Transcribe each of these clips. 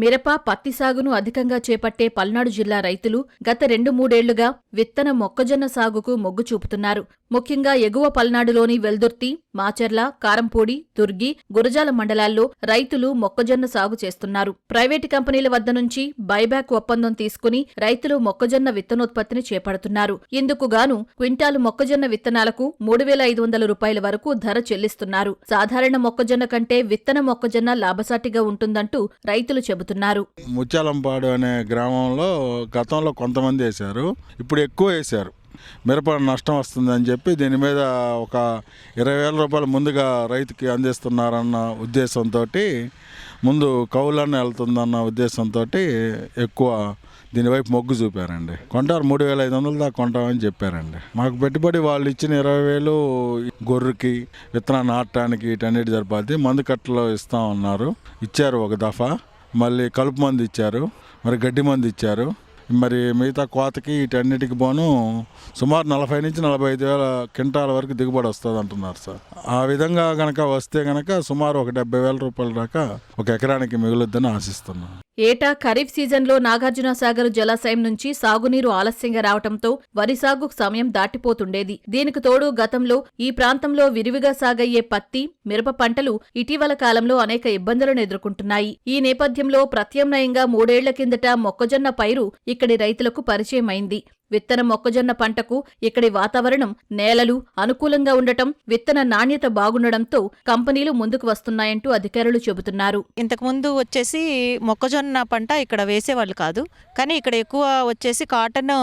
మిరప, పత్తి సాగును అధికంగా చేపట్టే పల్నాడు జిల్లా రైతులు గత 2-3 ఏళ్లుగా విత్తన మొక్కజొన్న సాగుకు మొగ్గు చూపుతున్నారు. ముఖ్యంగా ఎగువ పల్నాడులోని వెల్దుర్తి, మాచర్ల, కారంపూడి, దుర్గి, గురజాల మండలాల్లో రైతులు మొక్కజొన్న సాగు చేస్తున్నారు. ప్రైవేటు కంపెనీల వద్ద నుంచి బైబ్యాక్ ఒప్పందం తీసుకుని రైతులు మొక్కజొన్న విత్తనోత్పత్తిని చేపడుతున్నారు. ఇందుకుగాను క్వింటాలు మొక్కజొన్న విత్తనాలకు 3,500 రూపాయల వరకు ధర చెల్లిస్తున్నారు. సాధారణ మొక్కజొన్న కంటే విత్తన మొక్కజొన్న లాభసాటిగా ఉంటుందంటూ రైతులు చెబుతున్నారు. ముత్యాలంపాడు అనే గ్రామంలో గతంలో కొంతమంది వేశారు, ఇప్పుడు ఎక్కువ వేశారు. మిరప నష్టం వస్తుందని చెప్పి దీని మీద ఒక 20,000 రూపాయలు ముందుగా రైతుకి అందిస్తున్నారన్న ఉద్దేశంతో, ముందు కౌలన్న వెళ్తుందన్న ఉద్దేశంతో ఎక్కువ దీనివైపు మొగ్గు చూపారండి. కొంటారు 3,500 దాకా కొంటామని చెప్పారండి. మాకు పెట్టుబడి వాళ్ళు ఇచ్చిన 20,000 గొర్రెకి విత్తనాలు నాటడానికి వీటన్నిటి సరిపోద్ది. మందు కట్టలో ఇస్తామన్నారు, ఇచ్చారు ఒక దఫా. మళ్ళీ కలుపు మందు ఇచ్చారు, మరి గడ్డి మందు ఇచ్చారు. మరి మిగతా కోతకి వీటన్నిటికి పోను సుమారు 40 నుంచి 45,000 క్వింటాల వరకు దిగుబడి వస్తుంది అంటున్నారు సార్. ఆ విధంగా కనుక వస్తే కనుక సుమారు ఒక 70,000 రూపాయల దాకా ఒక ఎకరానికి మిగులుద్దని ఆశిస్తున్నాను. ఏటా ఖరీఫ్ సీజన్లో నాగార్జునసాగర్ జలాశయం నుంచి సాగునీరు ఆలస్యంగా రావడంతో వరి సాగుకు సమయం దాటిపోతుండేది. దీనికి తోడు గతంలో ఈ ప్రాంతంలో విరివిగా సాగయ్యే పత్తి, మిరప పంటలు ఇటీవల కాలంలో అనేక ఇబ్బందులను ఎదుర్కొంటున్నాయి. ఈ నేపథ్యంలో ప్రత్యామ్నాయంగా 3 ఏళ్ల కిందట మొక్కజొన్న పైరు ఇక్కడి రైతులకు పరిచయమైంది. విత్తన మొక్కజొన్న పంటకు ఇక్కడి వాతావరణం, నేలలు అనుకూలంగా ఉండటం, విత్తన నాణ్యత బాగుండడంతో కంపెనీలు ముందుకు వస్తున్నాయంటూ అధికారులు చెబుతున్నారు. ఇంతకుముందు వచ్చేసి మొక్కజొన్న పంట ఇక్కడ వేసేవాళ్ళు కాదు, కానీ ఇక్కడ ఎక్కువ వచ్చేసి కాటన్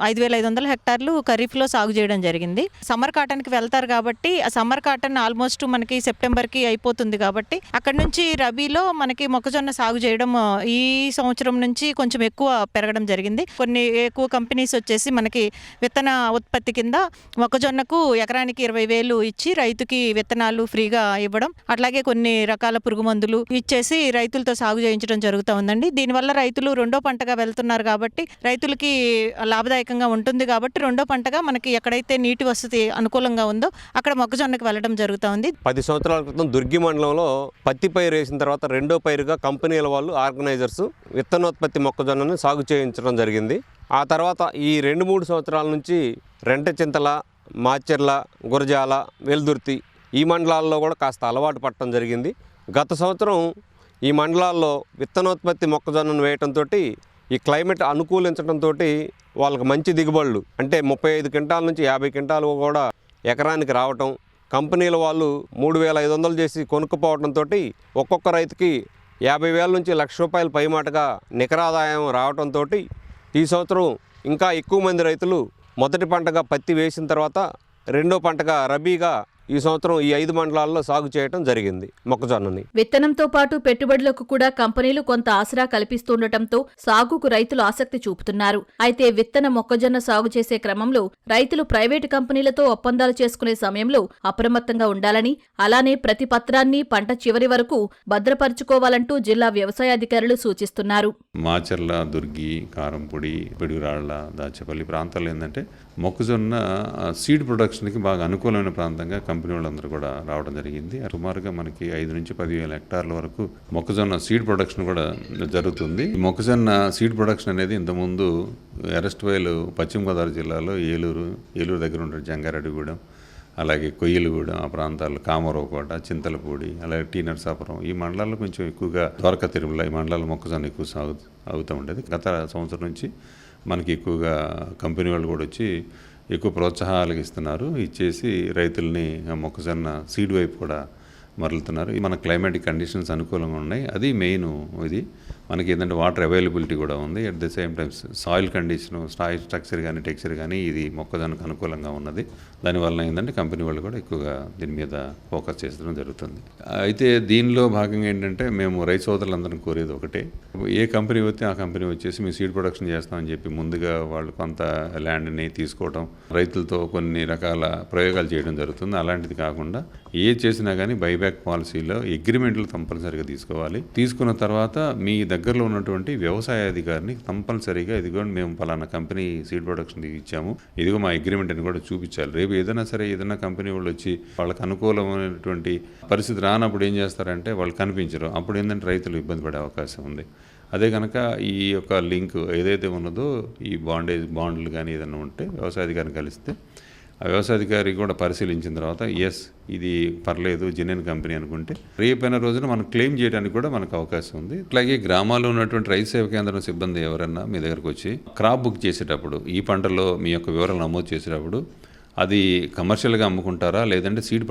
5,500 హెక్టార్లు ఖరీఫ్లో సాగు చేయడం జరిగింది. సమ్మర్ కాటన్కి వెళ్తారు కాబట్టి ఆ సమ్మర్ కాటన్ ఆల్మోస్ట్ మనకి సెప్టెంబర్కి అయిపోతుంది కాబట్టి అక్కడ నుంచి రబీలో మనకి మొక్కజొన్న సాగు చేయడం ఈ సంవత్సరం నుంచి కొంచెం ఎక్కువ పెరగడం జరిగింది. కొన్ని ఎక్కువ కంపెనీస్ వచ్చేసి మనకి విత్తన ఉత్పత్తి కింద మొక్కజొన్నకు ఎకరానికి 20,000 ఇచ్చి రైతుకి విత్తనాలు ఫ్రీగా ఇవ్వడం, అట్లాగే కొన్ని రకాల పురుగు మందులు ఇచ్చేసి రైతులతో సాగు చేయించడం జరుగుతూ ఉందండి. దీనివల్ల రైతులు రెండో పంటగా వెళ్తున్నారు కాబట్టి రైతులకి లాభదాయకంగా ఉంటుంది కాబట్టి రెండో పంటగా మనకి ఎక్కడైతే నీటి వసతి అనుకూలంగా ఉందో అక్కడ మొక్కజొన్నకు వెళ్ళడం జరుగుతూ ఉంది. 10 సంవత్సరాల క్రితం దుర్గి మండలంలో పత్తి పైరు వేసిన తర్వాత రెండో పైరుగా కంపెనీల వాళ్ళు ఆర్గనైజర్స్ విత్తనోత్పత్తి మొక్కజొన్నను సాగు చేయించడం జరిగింది. ఆ తర్వాత ఈ 2-3 సంవత్సరాల నుంచి రెంటచింతల, మాచెర్ల, గురజాల, వెల్దుర్తి ఈ మండలాల్లో కూడా కాస్త అలవాటు పడటం జరిగింది. గత సంవత్సరం ఈ మండలాల్లో విత్తనోత్పత్తి మొక్కజొన్నను వేయటంతో ఈ క్లైమేట్ అనుకూలించడంతో వాళ్ళకి మంచి దిగుబడులు అంటే 35 క్వింటాల నుంచి 50 క్వింటాలు కూడా ఎకరానికి రావటం, కంపెనీల వాళ్ళు 3,500 చేసి కొనుక్కుపోవడంతో ఒక్కొక్క రైతుకి 50,000 నుంచి 1,00,000 రూపాయలు పైమాటగా నికరాదాయం రావడంతో ఈ సంవత్సరం ఇంకా ఎక్కువ మంది రైతులు మొదటి పంటగా పత్తి వేసిన తర్వాత రెండో పంటగా రబీగా ఈ సంవత్సరం ఈ 5 మండలాల్లో సాగు చేయడం జరిగింది మొక్కజొన్నని. విత్తనంతో పాటు పెట్టుబడులకు కూడా కంపెనీలు కొంత ఆసరా కల్పిస్తుండటంతో సాగుకు రైతులు ఆసక్తి చూపుతున్నారు. అయితే విత్తన మొక్కజొన్న సాగు చేసే క్రమంలో రైతులు ప్రైవేటు కంపెనీలతో ఒప్పందాలు చేసుకునే సమయంలో అప్రమత్తంగా ఉండాలని, అలానే ప్రతి పత్రాన్ని పంట చివరి వరకు భద్రపరుచుకోవాలంటూ జిల్లా వ్యవసాయాధికారులు సూచిస్తున్నారు. మాచర్ల, దుర్గి, కారంపూడి, పిడుగురాళ్ల, దాచేపల్లి ప్రాంతాల్లో ఏంటంటే మొక్కజొన్న సీడ్ ప్రొడక్షన్కి బాగా అనుకూలమైన ప్రాంతంగా కంపెనీ వాళ్ళందరూ కూడా రావడం జరిగింది. సుమారుగా మనకి 5 నుంచి 10,000 హెక్టార్ల వరకు మొక్కజొన్న సీడ్ ప్రొడక్షన్ కూడా జరుగుతుంది. మొక్కజొన్న సీడ్ ప్రొడక్షన్ అనేది ఇంతకుముందు ఎరెస్ట్వైల్ పశ్చిమ గోదావరి జిల్లాలో ఏలూరు దగ్గర ఉండే జంగారెడ్డిగూడెం, అలాగే కొయ్యలగూడెం ఆ ప్రాంతాల్లో, కామరవకోట, చింతలపూడి, అలాగే టీ నరసాపురం ఈ మండలాల్లో కొంచెం ఎక్కువగా ద్వారకా తిరుమల ఈ మండలాల్లో మొక్కజొన్న ఎక్కువ అవుతూ ఉండేది. గత సంవత్సరం నుంచి మనకి ఎక్కువగా కంపెనీ వాళ్ళు కూడా వచ్చి ఎక్కువ ప్రోత్సాహాలు ఇస్తున్నారు, ఇచ్చేసి రైతుల్ని మొక్కజొన్న సీడ్ వైపు కూడా మరలుతున్నారు. మన క్లైమాటిక్ కండిషన్స్ అనుకూలంగా ఉన్నాయి, అది మెయిన్. ఇది మనకి ఏంటంటే వాటర్ అవైలబిలిటీ కూడా ఉంది. At the same times soil condition, soil structure కానీ టెక్స్చర్ కానీ ఇది మొక్కజొన్నకు అనుకూలంగా ఉన్నది. దానివల్ల ఏంటంటే కంపెనీ వాళ్ళు కూడా ఎక్కువగా దీని మీద ఫోకస్ చేసడం జరుగుతుంది. అయితే దీనిలో భాగంగా ఏంటంటే మేము రైతు సోదరులందరం కోరేది ఒకటే, ఏ కంపెనీ వస్తే ఆ కంపెనీ వచ్చేసి మేము సీడ్ ప్రొడక్షన్ చేస్తామని చెప్పి ముందుగా వాళ్ళు కొంత ల్యాండ్ని తీసుకోవడం, రైతులతో కొన్ని రకాల ప్రయోగాలు చేయడం జరుగుతుంది. అలాంటిది కాకుండా ఏ చేసినా కానీ బైబ్యాక్ పాలసీలో అగ్రిమెంట్లు కంపల్సరీగా తీసుకోవాలి. తీసుకున్న తర్వాత మీ దగ్గరలో ఉన్నటువంటి వ్యవసాయ అధికారిని కంపల్సరీగా ఇదిగో మేము పలానా కంపెనీ సీడ్ ప్రొడక్షన్ ఇచ్చాము, ఇదిగో మా అగ్రిమెంట్ అని కూడా చూపించాలి. రేపు ఏదైనా సరే ఏదైనా కంపెనీ వాళ్ళు వచ్చి వాళ్ళకి అనుకూలమైనటువంటి పరిస్థితి రానప్పుడు ఏం చేస్తారంటే వాళ్ళు కనిపించరు. అప్పుడు ఏంటంటే రైతులు ఇబ్బంది పడే అవకాశం ఉంది. అదే కనుక ఈ యొక్క లింక్ ఏదైతే ఉన్నదో ఈ బాండ్లు కానీ ఏదైనా ఉంటే వ్యవసాయాధికారిని కలిస్తే ఆ వ్యవసాయాధికారి కూడా పరిశీలించిన తర్వాత ఎస్ ఇది పర్లేదు జెన్యున్ కంపెనీ అనుకుంటే రేపైన రోజున మనం క్లెయిమ్ చేయడానికి కూడా మనకు అవకాశం ఉంది. అట్లాగే గ్రామాల్లో ఉన్నటువంటి రైతు సేవా కేంద్రం సిబ్బంది ఎవరన్నా మీ దగ్గరకు వచ్చి క్రాప్ బుక్ చేసేటప్పుడు ఈ పంటలో మీ యొక్క వివరాలు నమోదు చేసేటప్పుడు అది కమర్షియల్గా అమ్ముకుంటారా లేదంటే సీడ్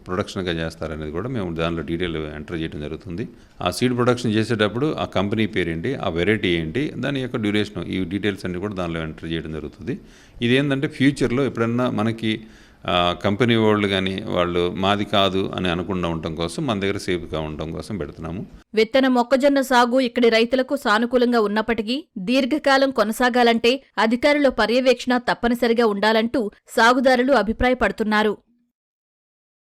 ప్రొడక్షన్గా చేస్తారా అనేది కూడా మేము దానిలో డీటెయిల్ ఎంటర్ చేయడం జరుగుతుంది. ఆ సీడ్ ప్రొడక్షన్ చేసేటప్పుడు ఆ కంపెనీ పేరేంటి, ఆ వెరైటీ ఏంటి, దాని యొక్క డ్యూరేషన్, ఈ డీటెయిల్స్ అన్ని కూడా దానిలో ఎంటర్ చేయడం జరుగుతుంది. ఇదేంటంటే ఫ్యూచర్లో ఎప్పుడన్నా మనకి కంపెనీ వాళ్ళు కానీ వాళ్ళు మాది కాదు అని అనకుండా ఉండటం కోసం మన దగ్గర సేఫ్గా ఉండటం కోసం పెడుతున్నాము. విత్తన మొక్కజొన్న సాగు ఇక్కడి రైతులకు సానుకూలంగా ఉన్నప్పటికీ దీర్ఘకాలం కొనసాగాలంటే అధికారుల పర్యవేక్షణ తప్పనిసరిగా ఉండాలంటూ సాగుదారులు అభిప్రాయపడుతున్నారు.